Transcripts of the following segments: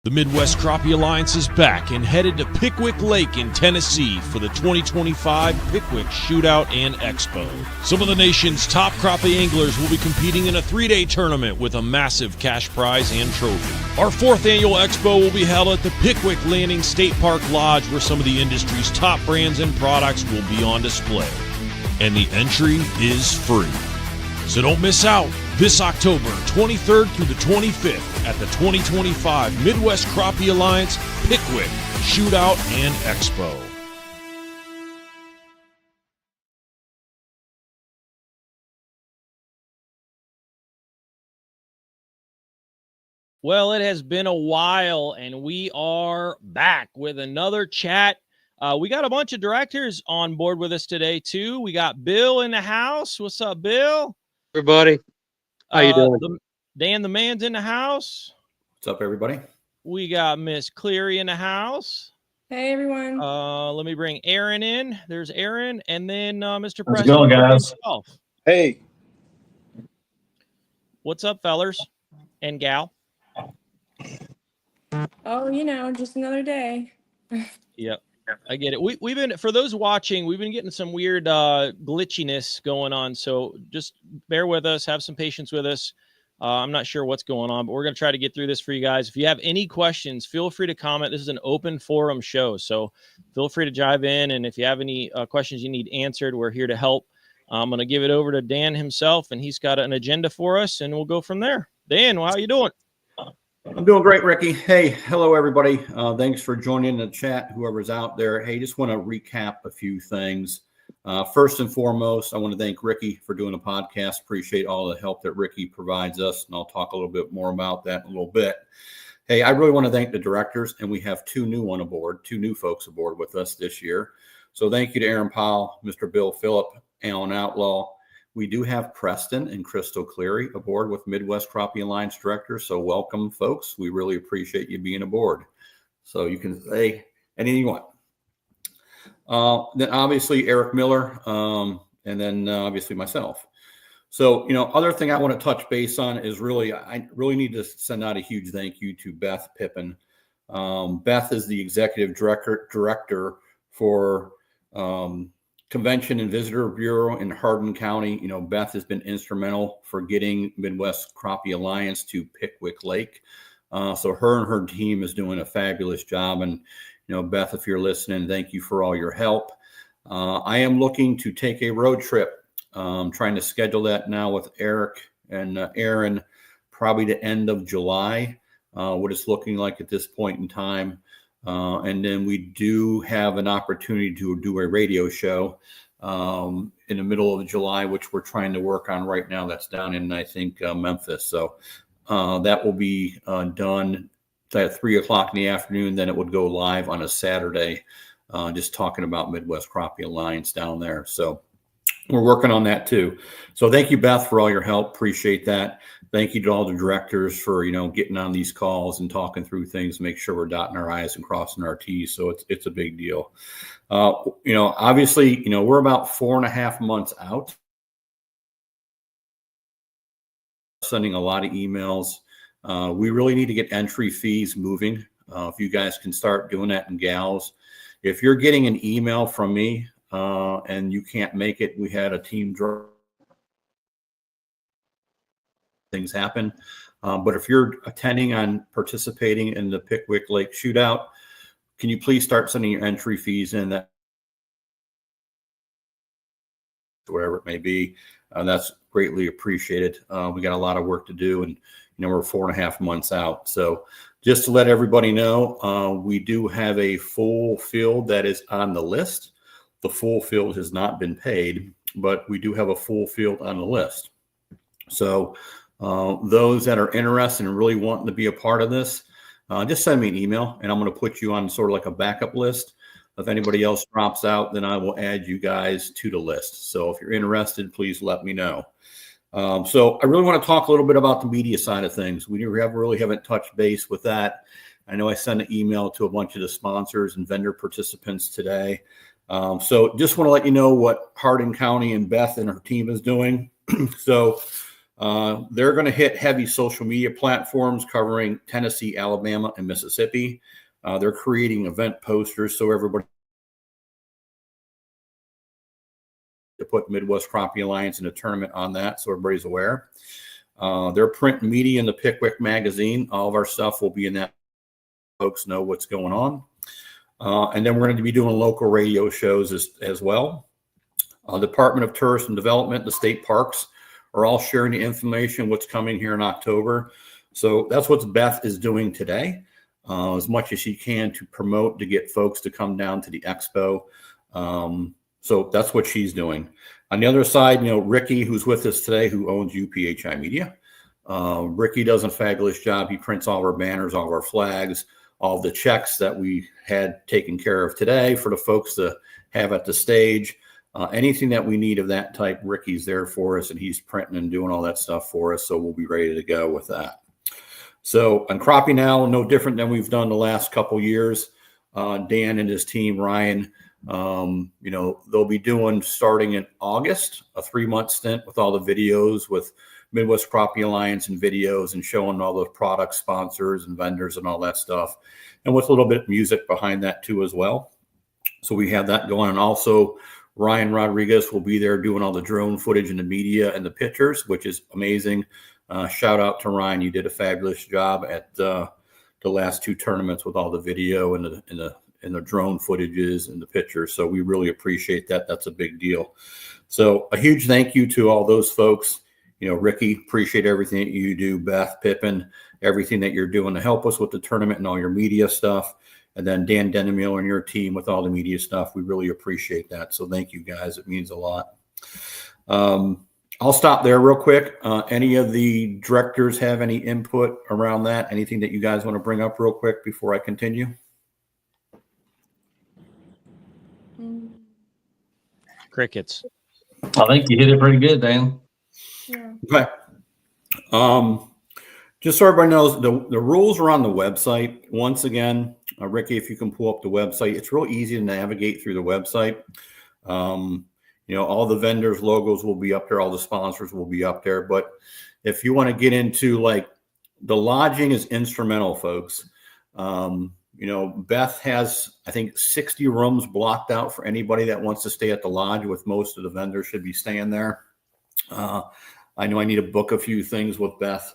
The Midwest Crappie Alliance is back and headed to Pickwick Lake in Tennessee for the 2025 Pickwick Shootout and Expo. Some of the nation's top crappie anglers will be competing in a 3-day tournament with a massive cash prize and trophy. Our 4th annual expo will be held at the Pickwick Landing State Park Lodge, where some of the industry's top brands and products will be on display. And the entry is free. So don't miss out this October 23rd through the 25th at the 2025 Midwest Crappie Alliance Pickwick Shootout and Expo. Well, it has been a while, and we are back with another chat. We got a bunch of directors on board with us today, too. We got Bill in the house. What's up, Bill? Everybody, how you doing? Dan the man's in the house. What's up, everybody? We got Miss Cleary in the house. Hey, everyone. Let me bring Aaron in. There's Aaron, and then Mr. How's Preston. it going, guys? Hey. What's up, fellers and gal? Oh, just another day. Yep. I get it. We've been, for those watching, we've been getting some weird glitchiness going on. So just bear with us, have some patience with us. I'm not sure what's going on, but we're going to try to get through this for you guys. If you have any questions, feel free to comment. This is an open forum show, so feel free to dive in. And if you have any questions you need answered, we're here to help. I'm going to give it over to Dan himself, and he's got an agenda for us, and we'll go from there. Dan, how you doing? I'm doing great, Ricky. Hey, hello, everybody. Thanks for joining the chat, whoever's out there. Hey, just want to recap a few things. First and foremost, I want to thank Ricky for doing the podcast. Appreciate all the help that Ricky provides us, and I'll talk a little bit more about that in a little bit. Hey, I really want to thank the directors, and we have two new folks aboard with us this year. So thank you to Aaron Powell, Mr. Bill Phillip, Alan Outlaw. We do have Preston and Crystal Cleary aboard with Midwest Crappie Alliance directors. So welcome, folks. We really appreciate you being aboard. So you can say anything you want. Then obviously Eric Miller, and then obviously myself. So, other thing I want to touch base on is I really need to send out a huge thank you to Beth Pippin. Beth is the executive director for Convention and Visitor Bureau in Hardin County. Beth has been instrumental for getting Midwest Crappie Alliance to Pickwick Lake. So her and her team is doing a fabulous job. And, Beth, if you're listening, thank you for all your help. I am looking to take a road trip. Trying to schedule that now with Eric and Aaron, probably the end of July, what it's looking like at this point in time. And then we do have an opportunity to do a radio show in the middle of July, which we're trying to work on right now. That's down in, I think, Memphis. So that will be done at 3:00 in the afternoon. Then it would go live on a Saturday, just talking about Midwest Crappie Alliance down there. So we're working on that too. So thank you, Beth, for all your help. Appreciate that. Thank you to all the directors for, getting on these calls and talking through things, make sure we're dotting our I's and crossing our T's. So it's a big deal. Obviously, we're about 4.5 months out. Sending a lot of emails. We really need to get entry fees moving. If you guys can start doing that, and gals, if you're getting an email from me, and you can't make it, we had a team draw. Things happen. But if you're participating in the Pickwick Lake Shootout, can you please start sending your entry fees in, that whatever it may be? That's greatly appreciated. We got a lot of work to do, and we're 4.5 months out. So just to let everybody know, we do have a full field that is on the list. The full field has not been paid, but we do have a full field on the list. So those that are interested and really wanting to be a part of this, just send me an email, and I'm going to put you on sort of like a backup list. If anybody else drops out, then I will add you guys to the list. So if you're interested, please let me know. So I really want to talk a little bit about the media side of things. We really haven't touched base with that. I know I sent an email to a bunch of the sponsors and vendor participants today. So just want to let you know what Hardin County and Beth and her team is doing. So They're going to hit heavy social media platforms covering Tennessee, Alabama, and Mississippi. They're creating event posters so everybody to put Midwest Crappie Alliance in a tournament on that, so everybody's aware. Their print media in the Pickwick magazine. All of our stuff will be in that. Folks know what's going on. And then we're going to be doing local radio shows as well. Department of Tourism Development, the state parks are all sharing the information, what's coming here in October. So that's what Beth is doing today, as much as she can to promote, to get folks to come down to the expo. So that's what she's doing. On the other side, Ricky, who's with us today, who owns UPHI Media. Ricky does a fabulous job. He prints all our banners, all of our flags, all the checks that we had taken care of today for the folks to have at the stage. Anything that we need of that type, Ricky's there for us, and he's printing and doing all that stuff for us. So we'll be ready to go with that. So on Crappie now, no different than we've done the last couple years. Dan and his team, Ryan, they'll be doing, starting in August, a 3-month stint with all the videos with Midwest Crappie Alliance and videos, and showing all the product sponsors and vendors and all that stuff, and with a little bit of music behind that too as well. So we have that going. And also Ryan Rodriguez will be there doing all the drone footage and the media and the pictures, which is amazing. Shout out to Ryan. You did a fabulous job at the last 2 tournaments with all the video and the drone footages and the pictures. So we really appreciate that. That's a big deal. So a huge thank you to all those folks. Ricky, appreciate everything that you do. Beth, Pippin, everything that you're doing to help us with the tournament and all your media stuff. And then Dan Denemill and your team with all the media stuff. We really appreciate that. So thank you guys. It means a lot. I'll stop there real quick. Any of the directors have any input around that? Anything that you guys want to bring up real quick before I continue? Crickets. I think you hit it pretty good, Dan. Yeah. Okay. Just so everybody knows, the rules are on the website. Once again, Ricky, if you can pull up the website, it's real easy to navigate through the website. All the vendors' logos will be up there. All the sponsors will be up there. But if you want to get into, like, the lodging is instrumental, folks. Beth has, I think, 60 rooms blocked out for anybody that wants to stay at the lodge, with most of the vendors should be staying there. I know I need to book a few things with Beth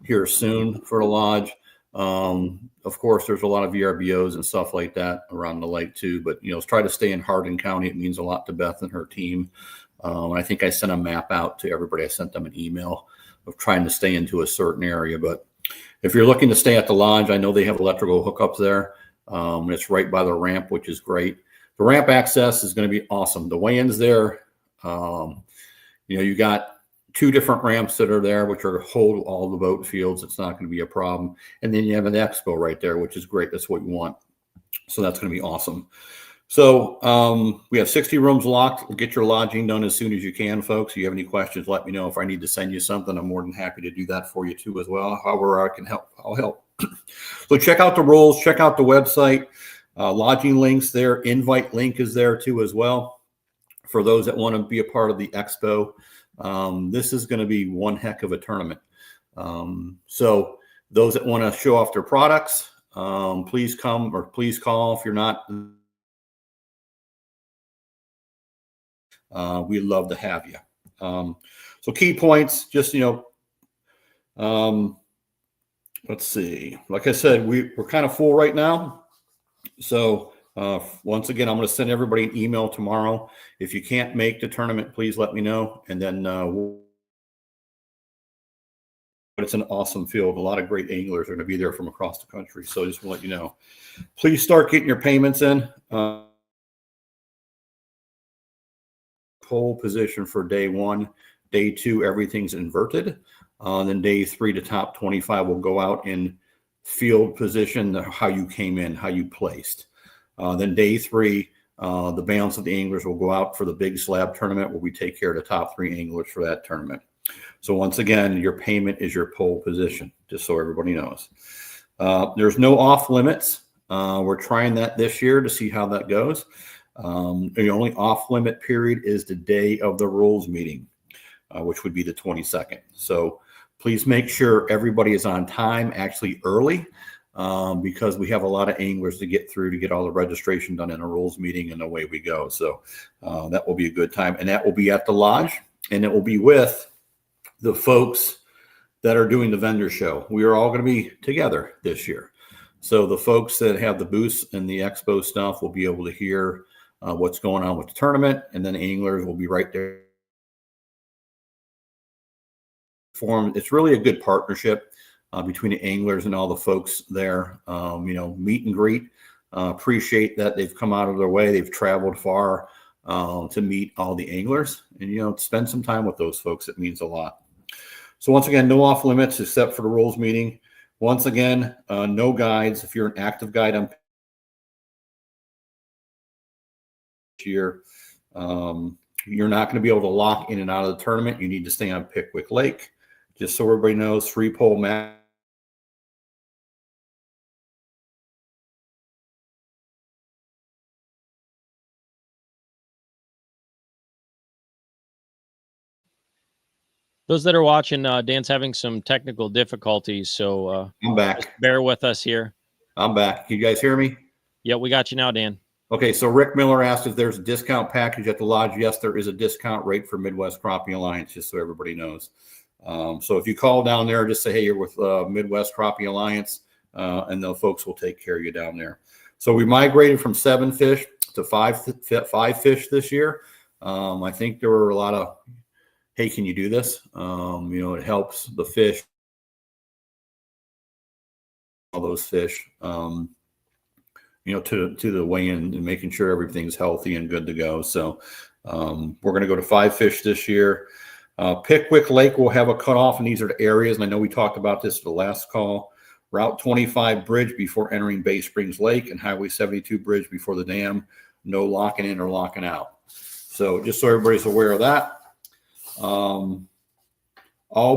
here soon for the lodge. Of course, there's a lot of VRBOs and stuff like that around the lake too, but try to stay in Hardin County. It means a lot to Beth and her team. I think I sent a map out to everybody. I sent them an email of trying to stay into a certain area. But if you're looking to stay at the lodge, I know they have electrical hookups there. It's right by the ramp, which is great. The ramp access is going to be awesome. The weigh-ins there, you got 2 different ramps that are there, which are hold all the boat fields. It's not going to be a problem. And then you have an expo right there, which is great. That's what you want. So that's going to be awesome. So we have 60 rooms locked. Get your lodging done as soon as you can, folks. If you have any questions, let me know. If I need to send you something, I'm more than happy to do that for you too as well. However I can help, I'll help. So check out the rules. Check out the website. Lodging links there. Invite link is there too as well for those that want to be a part of the expo. This is going to be one heck of a tournament. So those that want to show off their products, please come, or please call if you're not. We'd love to have you. So key points, just, let's see. Like I said, we're kind of full right now. So once again, I'm going to send everybody an email tomorrow. If you can't make the tournament, please let me know. And then but it's an awesome field. A lot of great anglers are going to be there from across the country. So just want to let you know. Please start getting your payments in. Pole position for day 1. Day 2, everything's inverted. Then day 3, the top 25 will go out in field position, how you came in, how you placed. Then day 3, the balance of the anglers will go out for the big slab tournament, where we take care of the top 3 anglers for that tournament. So once again, your payment is your pole position, just so everybody knows. There's no off limits. We're trying that this year to see how that goes. The only off limit period is the day of the rules meeting. which would be the 22nd. So please make sure everybody is on time, actually early, because we have a lot of anglers to get through to get all the registration done in a rules meeting, and away we go. So that will be a good time, and that will be at the lodge, and it will be with the folks that are doing the vendor show. We are all going to be together this year. So the folks that have the booths and the expo stuff will be able to hear what's going on with the tournament, and then anglers will be right there. It's really a good partnership between the anglers and all the folks there. Meet and greet. Appreciate that they've come out of their way. They've traveled far to meet all the anglers, and spend some time with those folks. It means a lot. So once again, no off limits except for the rules meeting. Once again, no guides. If you're an active guide on year, you're not going to be able to lock in and out of the tournament. You need to stay on Pickwick Lake. Just so everybody knows, 3-pole match. Those that are watching, Dan's having some technical difficulties, so I'm back. Bear with us here. I'm back. You guys hear me? Yeah, we got you now, Dan. Okay, so Rick Miller asked if there's a discount package at the lodge. Yes, there is a discount rate for Midwest Crappie Alliance, just so everybody knows. So if you call down there, just say, hey, you're with Midwest Crappie Alliance, and the folks will take care of you down there. So we migrated from 7 fish to 5 fish this year. I think there were a lot of, hey, can you do this? It helps the fish, all those fish, to the weigh-in and making sure everything's healthy and good to go. So we're going to go to 5 fish this year. Pickwick Lake will have a cutoff, and these are the areas, and I know we talked about this at the last call. Route 25 bridge before entering Bay Springs Lake, and Highway 72 bridge before the dam. No locking in or locking out. So just so everybody's aware of that. All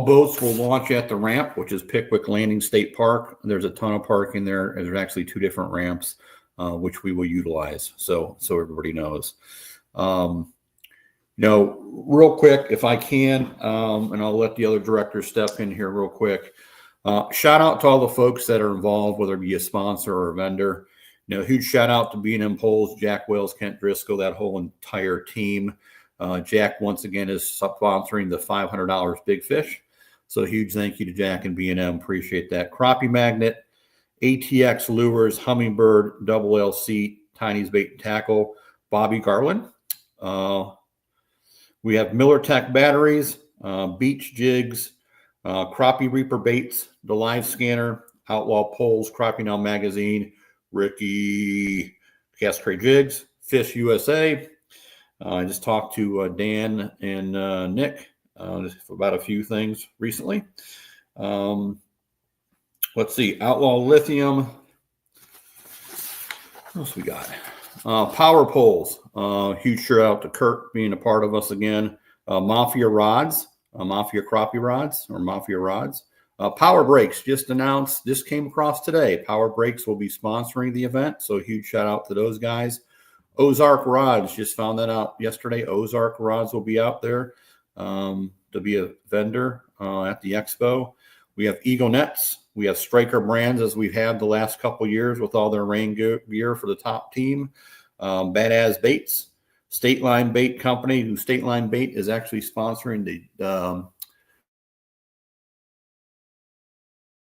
boats will launch at the ramp, which is Pickwick Landing State Park. There's a ton of parking there, and there's actually 2 different ramps, which we will utilize. So everybody knows. Real quick, if I can, and I'll let the other directors step in here real quick. Shout out to all the folks that are involved, whether it be a sponsor or a vendor. Huge shout out to B&M Poles, Jack Wells, Kent Driscoll, that whole entire team. Jack, once again, is sponsoring the $500 Big Fish. So huge thank you to Jack and B&M. Appreciate that. Crappie Magnet, ATX Lures, Hummingbird, Double L Seat, Tiny's Bait and Tackle, Bobby Garland. We have Miller Tech Batteries, Beach Jigs, Crappie Reaper Baits, The Live Scanner, Outlaw Poles, Crappie Now Magazine, Ricky Cast Tray Jigs, Fish USA. I just talked to Dan and Nick about a few things recently. Let's see. Outlaw Lithium. What else we got? Power Poles. Huge shout out to Kurt being a part of us again. Mafia Rods. Mafia Crappie Rods or Mafia Rods. Power Brakes just announced. This came across today. Power Brakes will be sponsoring the event. So huge shout out to those guys. Ozark Rods, just found that out yesterday. Ozark Rods will be out there to be a vendor at the expo. We have Eagle Nets. We have Striker Brands, as we've had the last couple of years with all their rain gear for the top team. Badass Baits, State Line Bait Company, who State Line Bait is actually sponsoring the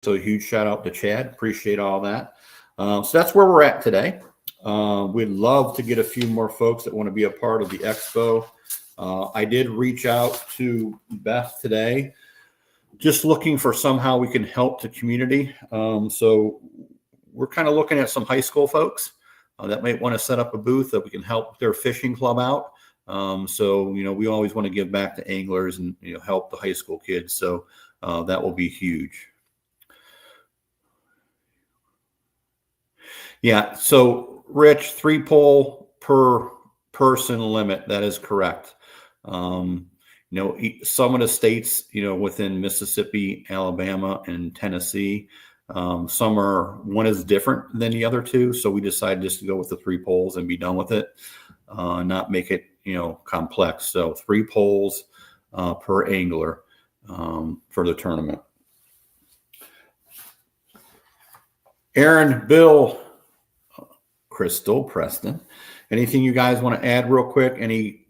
so a huge shout out to Chad. Appreciate all that. So that's where we're at today. We'd love to get a few more folks that want to be a part of the expo. I did reach out to Beth today, just looking for somehow we can help the community. So we're kind of looking at some high school folks that might want to set up a booth that we can help their fishing club out. We always want to give back to anglers and help the high school kids. So that will be huge. Yeah. So Rich, 3-pole per person limit. That is correct. Some of the states, within Mississippi, Alabama, and Tennessee, one is different than the other two. So we decided just to go with the 3 poles and be done with it, not make it, complex. So 3 poles per angler for the tournament. Aaron, Bill, Crystal, Preston, anything you guys want to add real quick? Any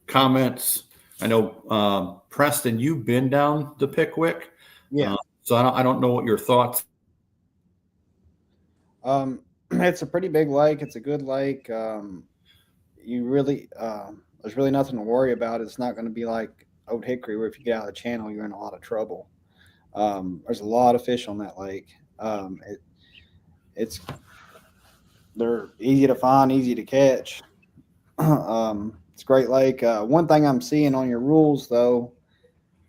comments? I know, Preston, you've been down the Pickwick. Yeah. So I don't know what your thoughts. It's a pretty big lake. It's a good lake. You really, there's really nothing to worry about. It's not going to be like Old Hickory, where if you get out of the channel, you're in a lot of trouble. There's a lot of fish on that lake. They're easy to find, easy to catch. It's a great lake. One thing I'm seeing on your rules, though,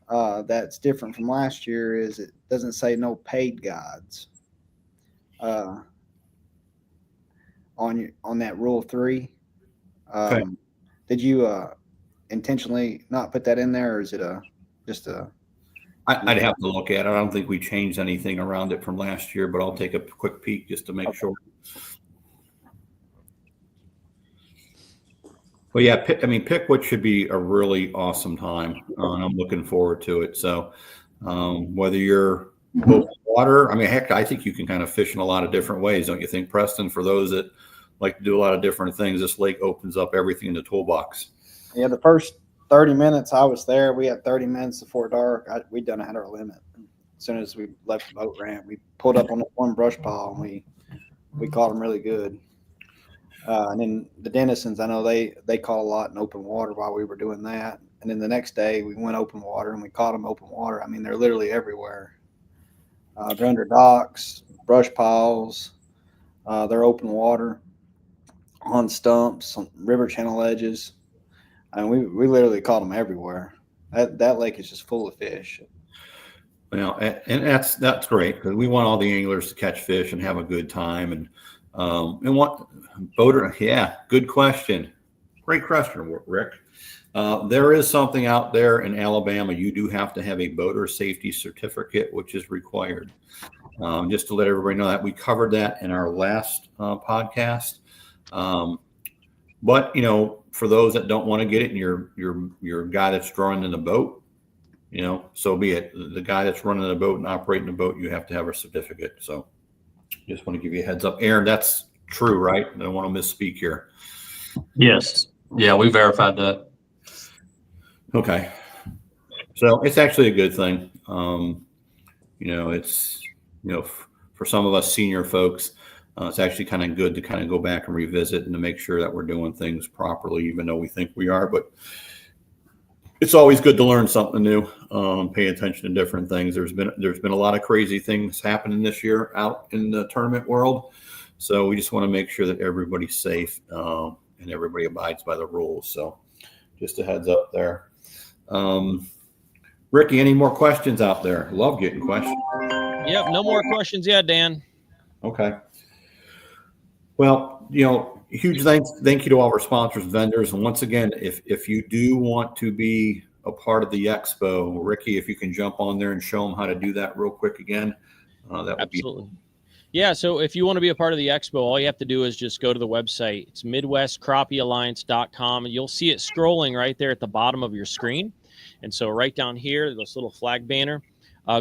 that's different from last year is it doesn't say no paid guides on that rule 3. Okay. Did you intentionally not put that in there, or is it just a? I'd have to look at it. I don't think we changed anything around it from last year, but I'll take a quick peek just to make sure. Well, yeah, Pickwick should be a really awesome time, and I'm looking forward to it. So, whether you're open water, heck, I think you can kind of fish in a lot of different ways, don't you think, Preston? For those that like to do a lot of different things, this lake opens up everything in the toolbox. Yeah, the first 30 minutes I was there, we had 30 minutes before dark. We'd done had our limit. As soon as we left the boat ramp, we pulled up on one brush pile and we caught them really good. And then the Denizens, I know they caught a lot in open water while we were doing that. And then the next day we went open water and we caught them open water. They're literally everywhere. They're under docks, brush piles. They're open water, on stumps, on river channel edges. We literally caught them everywhere. That lake is just full of fish. Well, and that's great, because we want all the anglers to catch fish and have a good time. And what boater? Yeah, good question. Great question, Rick. There is something out there in Alabama. You do have to have a boater safety certificate, which is required. Just to let everybody know that we covered that in our last podcast. But for those that don't want to get it, and your guy that's drawing in the boat, so be it. The guy that's running the boat and operating the boat, you have to have a certificate. So just want to give you a heads up. Aaron, that's true, right? I don't want to misspeak here. Yes. Yeah, we verified that. Okay. So it's actually a good thing. It's, for some of us senior folks, it's actually kind of good to kind of go back and revisit and to make sure that we're doing things properly, even though we think we are. But it's always good to learn something new, pay attention to different things. There's been a lot of crazy things happening this year out in the tournament world. So we just want to make sure that everybody's safe and everybody abides by the rules. So just a heads up there. Ricky, any more questions out there? Love getting questions. Yep, no more questions yet, Dan. Okay. Well, huge thank you to all our sponsors and vendors. And once again, if you do want to be a part of the expo, Ricky, if you can jump on there and show them how to do that real quick again, that would Absolutely. Yeah, so if you want to be a part of the expo, all you have to do is just go to the website. It's MidwestCrappieAlliance.com, and you'll see it scrolling right there at the bottom of your screen. And so right down here, this little flag banner,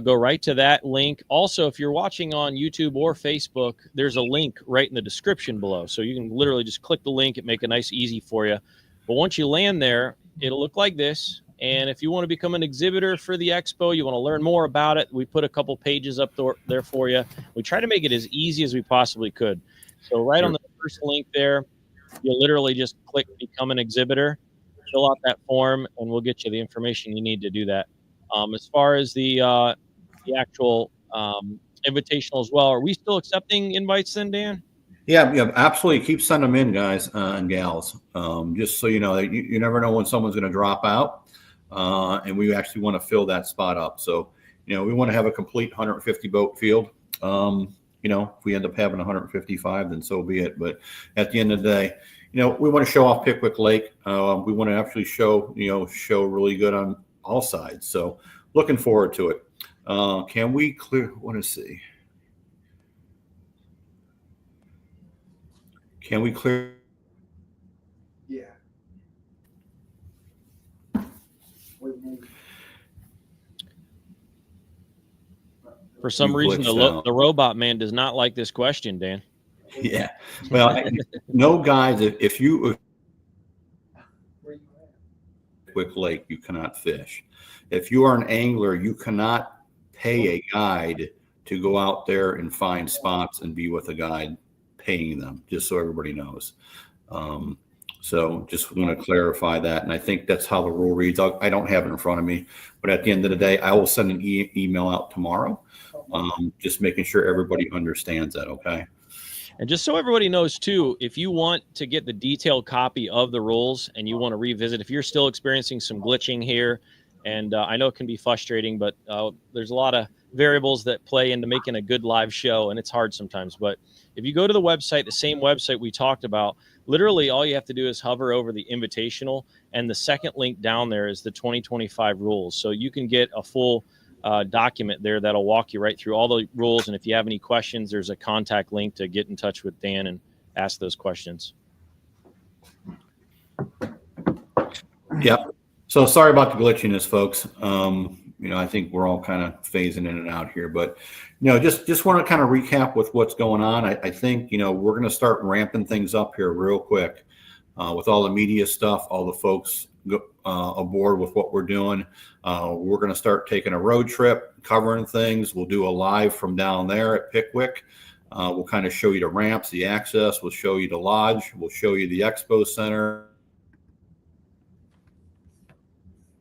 go right to that link. Also, if you're watching on YouTube or Facebook, there's a link right in the description below. So you can literally just click the link and make it nice, easy for you. But once you land there, it'll look like this. And if you want to become an exhibitor for the expo, you want to learn more about it, we put a couple pages up there for you. We try to make it as easy as we possibly could. So right on the first link there, you'll literally just click Become an Exhibitor, fill out that form, and we'll get you the information you need to do that. As far as the actual invitational as well, are we still accepting invites then, Dan? Yeah, absolutely. Keep sending them in, guys and gals. Just so you know, that you never know when someone's going to drop out. And we actually want to fill that spot up. So, we want to have a complete 150 boat field. If we end up having 155, then so be it. But at the end of the day, we want to show off Pickwick Lake. We want to actually show really good on all sides. So looking forward to it. Can we clear? I want to see. Can we clear? Yeah. For some You reason, glitched out. the robot man does not like this question, Dan. Yeah. Well, no, guys, if you quick lake, you cannot fish. If you are an angler, you cannot pay a guide to go out there and find spots and be with a guide paying them, just so everybody knows. So just want to clarify that. And I think that's how the rule reads. I don't have it in front of me, but at the end of the day, I will send an email out tomorrow, just making sure everybody understands that. Okay. And just so everybody knows too, if you want to get the detailed copy of the rules and you want to revisit, if you're still experiencing some glitching here, and I know it can be frustrating, but there's a lot of variables that play into making a good live show, and it's hard sometimes. But if you go to the website, the same website we talked about, literally all you have to do is hover over the invitational, and the second link down there is the 2025 rules. So you can get a full document there that'll walk you right through all the rules. And if you have any questions, there's a contact link to get in touch with Dan and ask those questions. Yep. So sorry about the glitchiness, folks. I think we're all kind of phasing in and out here, but just want to kind of recap with what's going on. I think we're going to start ramping things up here real quick with all the media stuff, all the folks aboard with what we're doing. We're going to start taking a road trip, covering things. We'll do a live from down there at Pickwick. We'll kind of show you the ramps, the access. We'll show you the lodge. We'll show you the expo center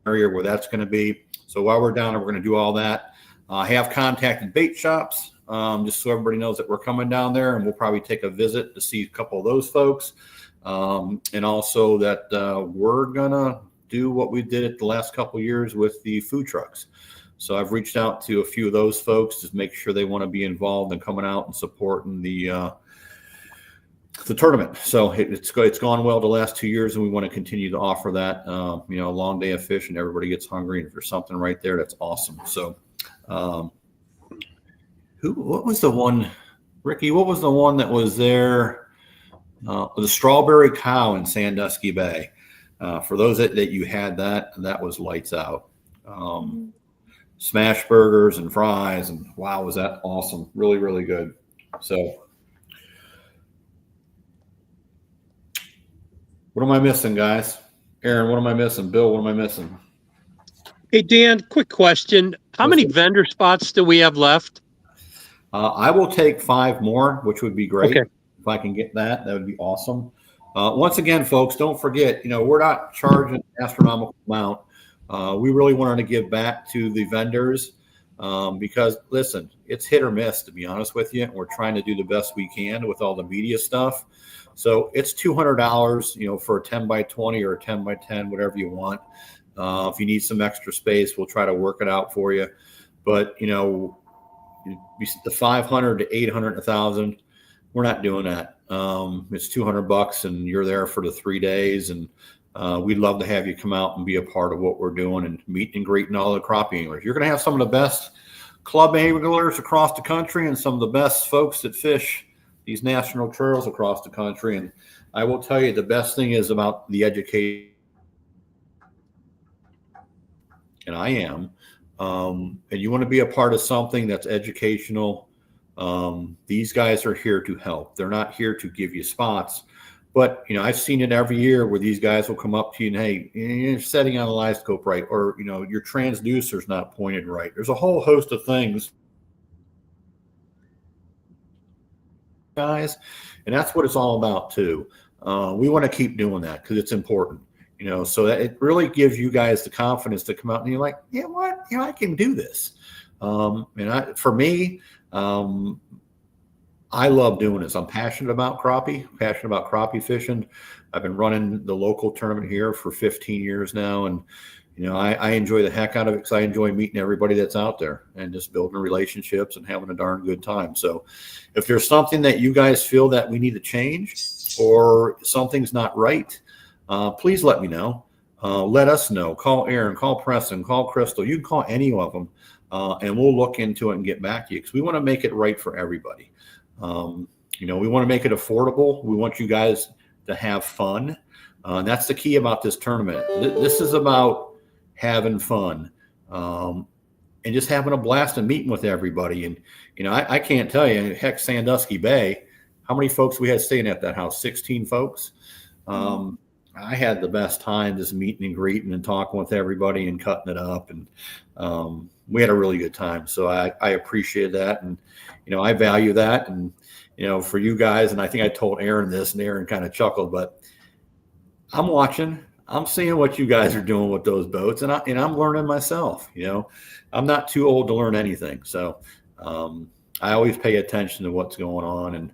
area where that's going to be. So while we're down there, we're going to do all that. I have contacted bait shops, just so everybody knows that we're coming down there, and we'll probably take a visit to see a couple of those folks. And also that we're going to do what we did at the last couple of years with the food trucks. So I've reached out to a few of those folks to make sure they want to be involved in coming out and supporting the tournament. So it's gone well the last 2 years, and we want to continue to offer that. A long day of fishing, everybody gets hungry, and if there's something right there, that's awesome. So, what was the one, Ricky? What was the one that was there? The Strawberry Cow in Sandusky Bay. For those that you had that was lights out. Smash burgers and fries, and wow, was that awesome! Really, really good. So. What am I missing, guys? Aaron, what am I missing? Bill, what am I missing? Hey, Dan, quick question. How many vendor spots do we have left? I will take 5 more, which would be great. Okay. If I can get that would be awesome. Once again, folks, don't forget, we're not charging an astronomical amount. We really wanted to give back to the vendors because, listen, it's hit or miss, to be honest with you. We're trying to do the best we can with all the media stuff. So it's $200, for a 10 by 20 or a 10 by 10, whatever you want. If you need some extra space, we'll try to work it out for you. But, the 500 to 800, 1,000, we're not doing that. It's $200 and you're there for the 3 days. And we'd love to have you come out and be a part of what we're doing and meet and greet all the crappie anglers. You're going to have some of the best club anglers across the country and some of the best folks that fish these national trails across the country. And I will tell you, the best thing is about the education, and I am, and you want to be a part of something that's educational. These guys are here to help. They're not here to give you spots, but I've seen it every year where these guys will come up to you and, hey, you're setting on a live scope right, or your transducer's not pointed right. There's a whole host of things, guys, and that's what it's all about too. We want to keep doing that because it's important, so that it really gives you guys the confidence to come out and you're like, yeah, what, I can do this. For me, I love doing this. I'm passionate about crappie fishing. I've been running the local tournament here for 15 years now, and I enjoy the heck out of it because I enjoy meeting everybody that's out there and just building relationships and having a darn good time. So if there's something that you guys feel that we need to change or something's not right, please let me know. Let us know. Call Aaron, call Preston, call Crystal. You can call any of them, and we'll look into it and get back to you because we want to make it right for everybody. We want to make it affordable. We want you guys to have fun. That's the key about this tournament. This is about having fun. and just having a blast and meeting with everybody. And, I can't tell you, heck, Sandusky Bay, how many folks we had staying at that house? 16 folks. I had the best time just meeting and greeting and talking with everybody and cutting it up. And we had a really good time. So I appreciate that. And, I value that. And, for you guys, and I think I told Aaron this, and Aaron kind of chuckled, but I'm watching. I'm seeing what you guys are doing with those boats, and I'm learning myself. I'm not too old to learn anything. So I always pay attention to what's going on, and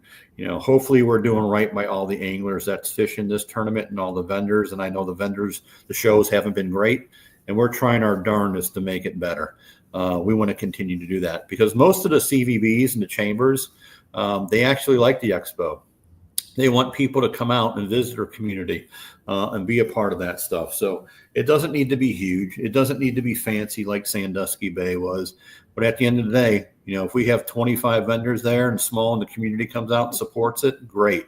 hopefully we're doing right by all the anglers that's fishing this tournament and all the vendors. And I know the shows haven't been great, and we're trying our darndest to make it better. We want to continue to do that because most of the CVBs and the chambers, they actually like the expo. They want people to come out and visit their community and be a part of that stuff. So it doesn't need to be huge. It doesn't need to be fancy like Sandusky Bay was. But at the end of the day, if we have 25 vendors there and small and the community comes out and supports it, great.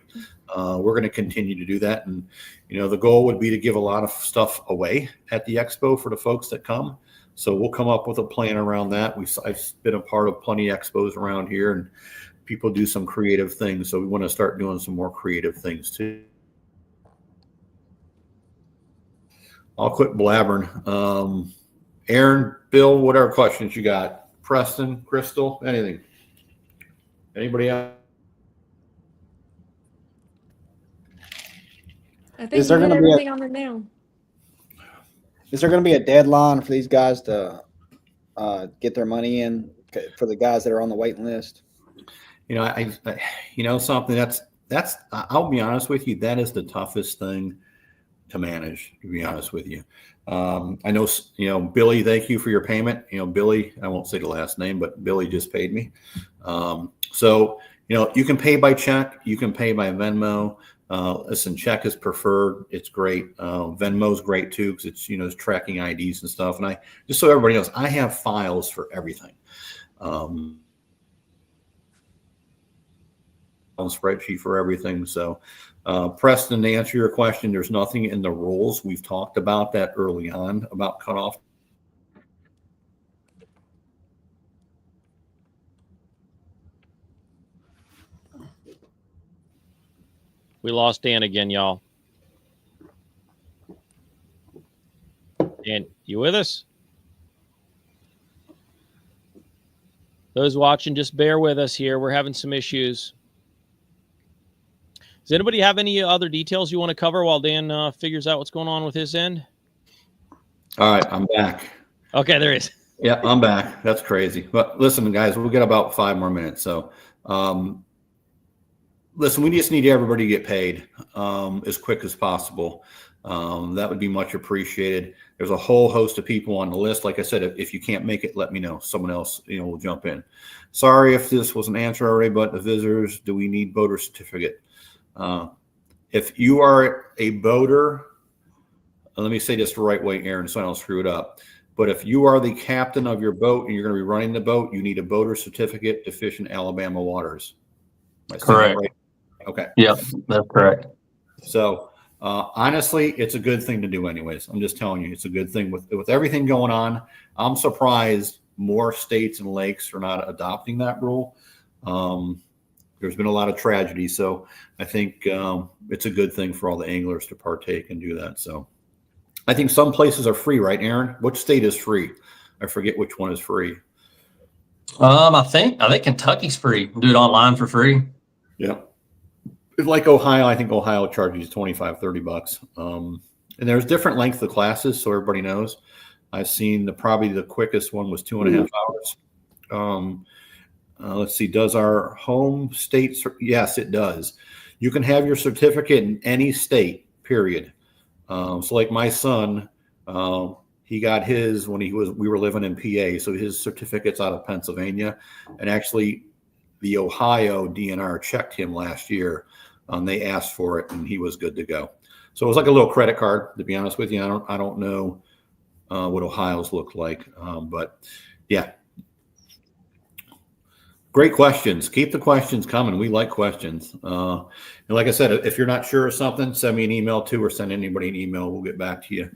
We're going to continue to do that. And, the goal would be to give a lot of stuff away at the expo for the folks that come. So we'll come up with a plan around that. I've been a part of plenty of expos around here, and people do some creative things. So we want to start doing some more creative things too. I'll quit blabbering. Aaron, Bill, whatever questions you got. Preston, Crystal, anything. Anybody else? I think Is there you hit gonna be everything on the nail. Is there going to be a deadline for these guys to get their money in for the guys that are on the waiting list? Something that's I'll be honest with you, that is the toughest thing to manage, to be honest with you. I know, Billy, thank you for your payment. Billy, I won't say the last name, but Billy just paid me. So you can pay by check, you can pay by Venmo. Listen, check is preferred. It's great. Venmo's great too, because it's tracking IDs and stuff. And just so everybody knows, I have files for everything. Spreadsheet for everything. So Preston, to answer your question, there's nothing in the rules. We've talked about that early on about cutoff. We lost Dan again, y'all. Dan, you with us? Those watching, just bear with us here. We're having some issues. Does anybody have any other details you want to cover while Dan figures out what's going on with his end? All right, I'm back. Okay, there is. Yeah, I'm back. That's crazy. But listen, guys, we'll get about 5 more minutes. So, listen, we just need everybody to get paid as quick as possible. That would be much appreciated. There's a whole host of people on the list. Like I said, if you can't make it, let me know. Someone else, will jump in. Sorry if this was an answer already, but the visitors, do we need boater certificate? If you are a boater, let me say this the right way, Aaron, so I don't screw it up. But if you are the captain of your boat and you're going to be running the boat, you need a boater certificate to fish in Alabama waters. Am I saying that Correct. right? Okay. Yep, that's correct. So honestly, it's a good thing to do anyways. I'm just telling you, it's a good thing with everything going on. I'm surprised more states and lakes are not adopting that rule. There's been a lot of tragedy. So I think it's a good thing for all the anglers to partake and do that. So I think some places are free, right, Aaron? Which state is free? I forget which one is free. I think Kentucky's free. Do it online for free. Yeah. Like Ohio, I think Ohio charges $25, $30. And there's different length of classes, so everybody knows. I've seen probably the quickest one was 2.5 hours. Let's see, does our home state? Yes, it does. You can have your certificate in any state, period. So like my son, he got his when we were living in PA. So his certificate's out of Pennsylvania, and actually the Ohio DNR checked him last year. They asked for it, and he was good to go. So it was like a little credit card, to be honest with you. I don't know what Ohio's looked like, but yeah. Great questions. Keep the questions coming. We like questions. And like I said, if you're not sure of something, send me an email too, or send anybody an email. We'll get back to you.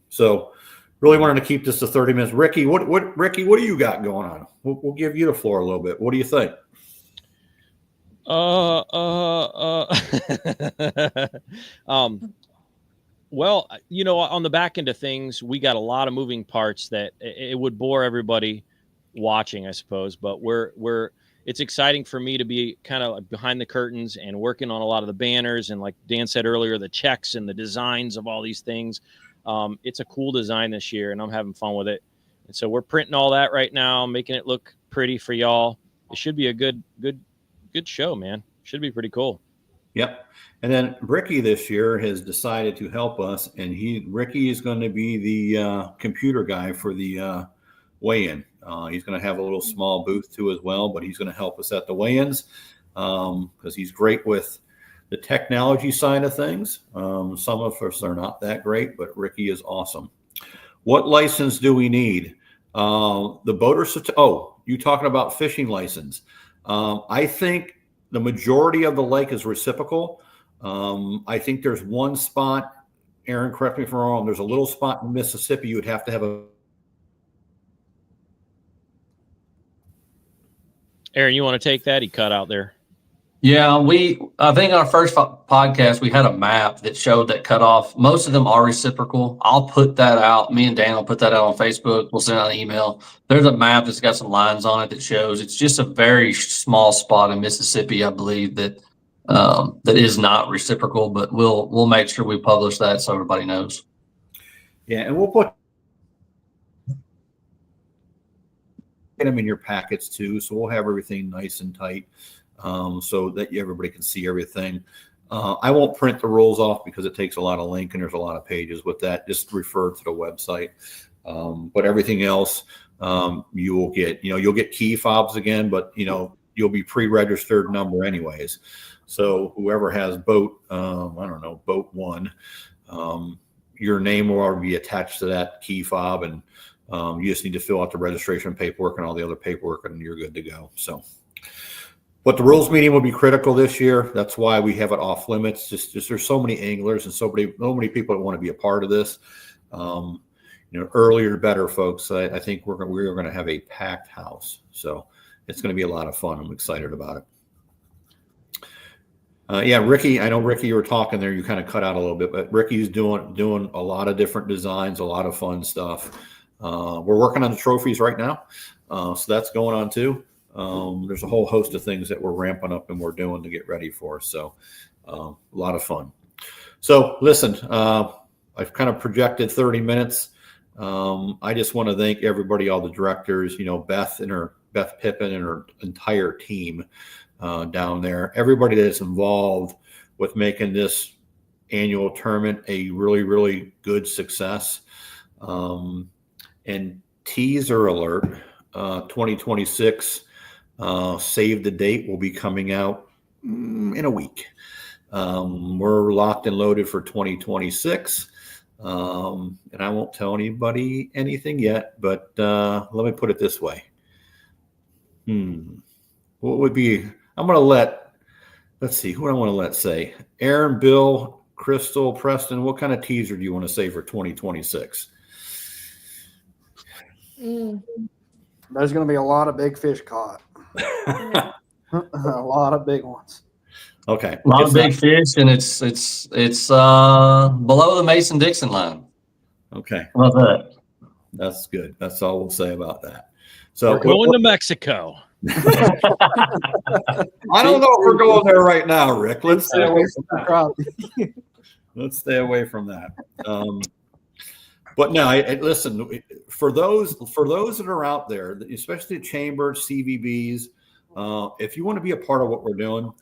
So Really wanted to keep this to 30 minutes. Ricky, Ricky, what do you got going on? We'll give you the floor a little bit. What do you think? Well, on the back end of things, we got a lot of moving parts that it would bore everybody watching, I suppose. But it's exciting for me to be kind of behind the curtains and working on a lot of the banners and, like Dan said earlier, the checks and the designs of all these things. It's a cool design this year, and I'm having fun with it. And so we're printing all that right now, making it look pretty for y'all. It should be a good show, man. Should be pretty cool. Yep. And then Ricky this year has decided to help us, and Ricky is going to be the computer guy for the weigh-in. He's going to have a little small booth too as well, but he's going to help us at the weigh-ins because he's great with the technology side of things. Some of us are not that great, but Ricky is awesome. What license do we need? The boater. You talking about fishing license? I think the majority of the lake is reciprocal. I think there's one spot, Aaron, correct me if I'm wrong, there's a little spot in Mississippi you would have to have a. Aaron, you want to take that? He cut out there. Yeah, I think our first podcast, we had a map that showed that cutoff. Most of them are reciprocal. I'll put that out. Me and Dan will put that out on Facebook. We'll send out an email. There's a map that's got some lines on it that shows it's just a very small spot in Mississippi, I believe, that is not reciprocal, but we'll make sure we publish that so everybody knows. Yeah, and we'll put them in your packets too, so we'll have everything nice and tight. So that everybody can see everything. I won't print the rules off because it takes a lot of link and there's a lot of pages with that. Just refer to the website. But everything else, you will get, you'll get key fobs again, but you'll be pre-registered number anyways. So whoever has boat, boat 1, your name will already be attached to that key fob, and you just need to fill out the registration paperwork and all the other paperwork, and you're good to go. So. But the rules meeting will be critical this year. That's why we have it off limits. Just there's so many anglers and so many people that want to be a part of this. Earlier better, folks. I think we're going to have a packed house, so it's going to be a lot of fun. I'm excited about it. Yeah, Ricky. I know Ricky, you were talking there. You kind of cut out a little bit, but Ricky's doing a lot of different designs, a lot of fun stuff. We're working on the trophies right now, so that's going on too. There's a whole host of things that we're ramping up and we're doing to get ready for. So a lot of fun. So listen, I've kind of projected 30 minutes. I just want to thank everybody, all the directors, Beth Pippin and her entire team down there, everybody that's involved with making this annual tournament a really, really good success. And teaser alert, 2026 save the date will be coming out in a week. We're locked and loaded for 2026. And I won't tell anybody anything yet, but let me put it this way. What would be, let's see, who do I want to let say? Aaron, Bill, Crystal, Preston, what kind of teaser do you want to say for 2026? There's going to be a lot of big fish caught. A lot of big ones. Okay. A lot of big fish, and it's below the Mason-Dixon line. Okay. Love that. That's good. That's all we'll say about that. So we're going to Mexico. I don't know if we're going there right now, Rick. Let's stay away from that. Let's stay away from that. But no, listen, for those that are out there, especially the chamber, CVBs, if you want to be a part of what we're doing,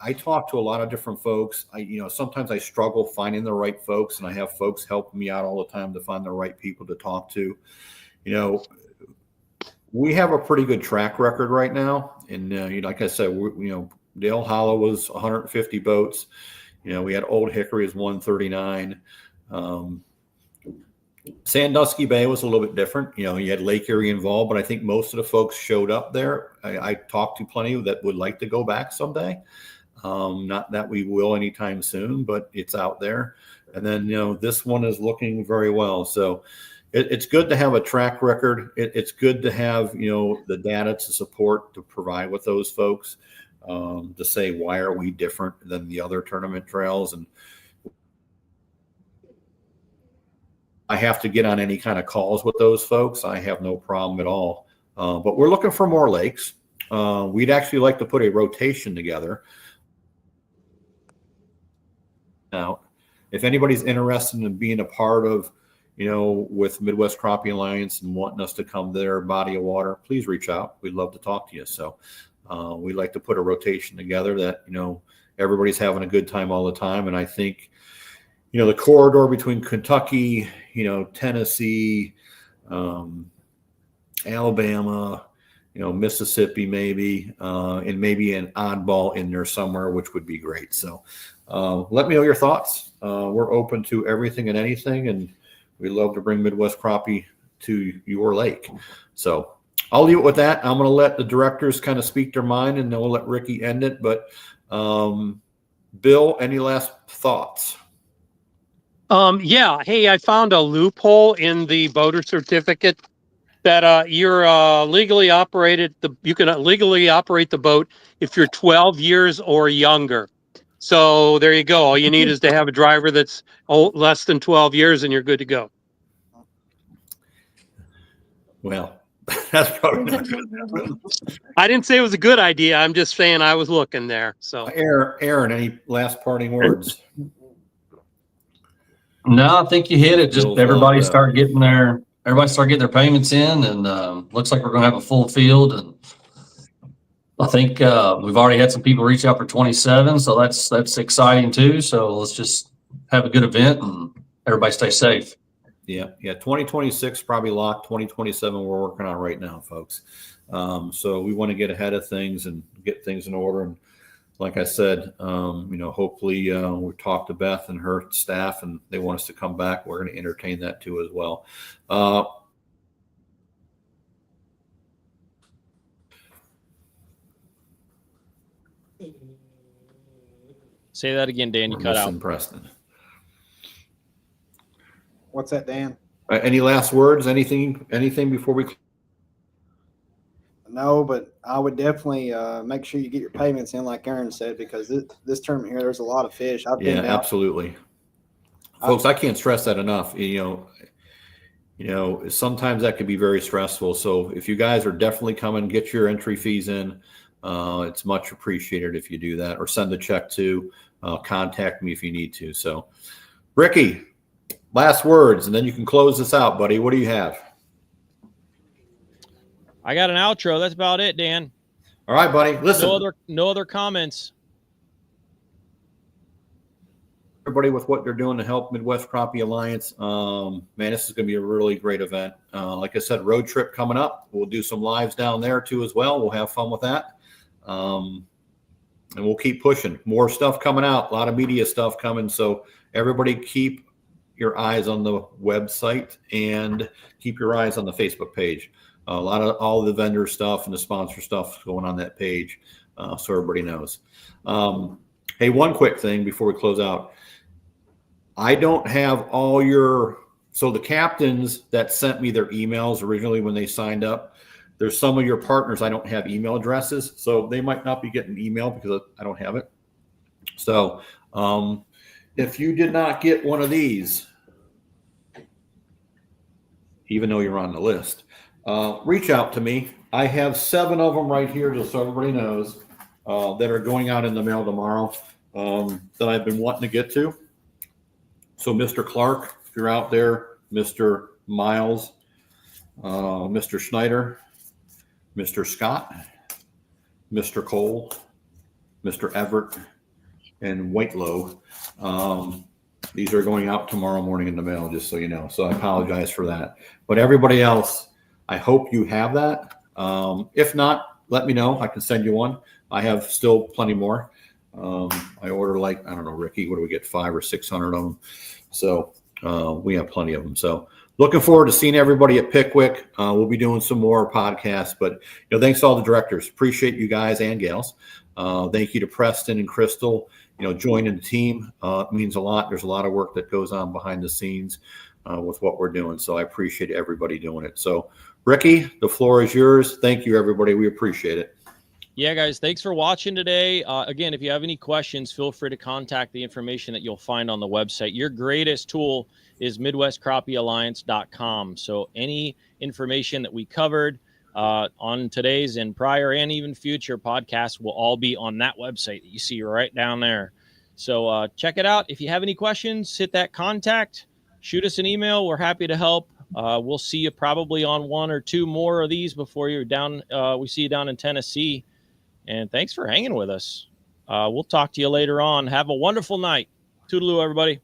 I talk to a lot of different folks. Sometimes I struggle finding the right folks, and I have folks helping me out all the time to find the right people to talk to. We have a pretty good track record right now. And like I said, Dale Hollow was 150 boats. We had Old Hickory as 139. Sandusky Bay was a little bit different. You had Lake Erie involved, but I think most of the folks showed up there. I talked to plenty that would like to go back someday. Not that we will anytime soon, but it's out there. And then, this one is looking very well. So it's good to have a track record. It's good to have, the data to support, to provide with those folks, to say, why are we different than the other tournament trails? And I have to get on any kind of calls with those folks. I have no problem at all. But we're looking for more lakes. We'd actually like to put a rotation together. Now, if anybody's interested in being a part of, with Midwest Crappie Alliance and wanting us to come to their body of water, please reach out. We'd love to talk to you. So we'd like to put a rotation together that, everybody's having a good time all the time. And I think, the corridor between Kentucky, Tennessee, Alabama, Mississippi, maybe, and maybe an oddball in there somewhere, which would be great. So let me know your thoughts. We're open to everything and anything, and we love to bring Midwest Crappie to your lake. So I'll leave it with that. I'm going to let the directors kind of speak their mind, and then we'll let Ricky end it. But Bill, any last thoughts? Yeah. Hey, I found a loophole in the boater certificate that you're legally operated. You can legally operate the boat if you're 12 years or younger. So there you go. All you need is to have a driver that's less than 12 years, and you're good to go. Well, that's probably not good. I didn't say it was a good idea. I'm just saying I was looking there. So, Aaron, any last parting words? No, I think you hit it. Just Bill's everybody all start getting their payments in, and looks like we're going to have a full field. And I think we've already had some people reach out for 27, so that's exciting too. So let's just have a good event and everybody stay safe. Yeah. 2026 probably locked. 2027 we're working on right now, folks. So we want to get ahead of things and get things in order. And like I said, hopefully we talked to Beth and her staff, and they want us to come back. We're going to entertain that too as well. Say that again, Dan. You cut out. Preston. What's that, Dan? Any last words? Anything before we? No, but I would definitely make sure you get your payments in, like Aaron said, because this tournament here, there's a lot of fish. Absolutely. Folks, I can't stress that enough. Sometimes that can be very stressful. So if you guys are definitely coming, get your entry fees in. It's much appreciated if you do that, or send a check to. Contact me if you need to. So, Ricky, last words, and then you can close this out, buddy. What do you have? I got an outro. That's about it, Dan. All right, buddy. Listen. No other comments. Everybody with what they're doing to help Midwest Crappie Alliance. Man, this is going to be a really great event. Like I said, road trip coming up. We'll do some lives down there too as well. We'll have fun with that. And we'll keep pushing. More stuff coming out. A lot of media stuff coming. So everybody keep your eyes on the website and keep your eyes on the Facebook page. A lot of all the vendor stuff and the sponsor stuff going on that page, so everybody knows. Hey, one quick thing before we close out. I don't have all so the captains that sent me their emails originally when they signed up, there's some of your partners I don't have email addresses, so they might not be getting email because I don't have it. So if you did not get one of these, even though you're on the list, reach out to me. I have 7 of them right here, just so everybody knows, that are going out in the mail tomorrow, that I've been wanting to get to. So Mr. Clark, if you're out there, Mr. Miles, Mr. Schneider, Mr. Scott, Mr. Cole, Mr. Everett, and Whitelow. These are going out tomorrow morning in the mail, just so you know. So I apologize for that. But everybody else, I hope you have that. If not, let me know. I can send you one. I have still plenty more. I order I don't know, Ricky, what do we get? 500 or 600 of them. So we have plenty of them. So looking forward to seeing everybody at Pickwick. We'll be doing some more podcasts, but thanks to all the directors. Appreciate you guys and gals. Thank you to Preston and Crystal joining the team. It means a lot. There's a lot of work that goes on behind the scenes with what we're doing. So I appreciate everybody doing it. So Ricky, the floor is yours. Thank you, everybody. We appreciate it. Yeah, guys, thanks for watching today. Again, if you have any questions, feel free to contact the information that you'll find on the website. Your greatest tool is MidwestCrappieAlliance.com. So any information that we covered on today's and prior and even future podcasts will all be on that website that you see right down there. So check it out. If you have any questions, hit that contact, shoot us an email. We're happy to help. We'll see you probably on one or two more of these before you're down. We see you down in Tennessee. And thanks for hanging with us. We'll talk to you later on. Have a wonderful night. Toodaloo, everybody.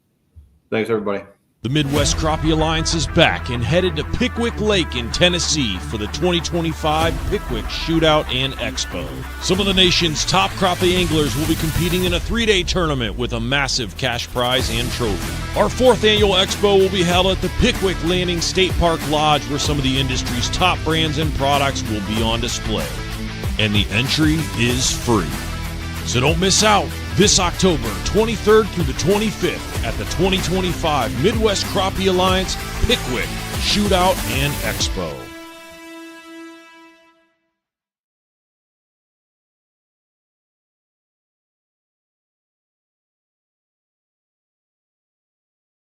Thanks, everybody. The Midwest Crappie Alliance is back and headed to Pickwick Lake in Tennessee for the 2025 Pickwick Shootout and Expo. Some of the nation's top crappie anglers will be competing in a 3-day tournament with a massive cash prize and trophy. Our 4th annual expo will be held at the Pickwick Landing State Park Lodge, where some of the industry's top brands and products will be on display. And the entry is free. So don't miss out this October 23rd through the 25th at the 2025 Midwest Crappie Alliance Pickwick Shootout and Expo.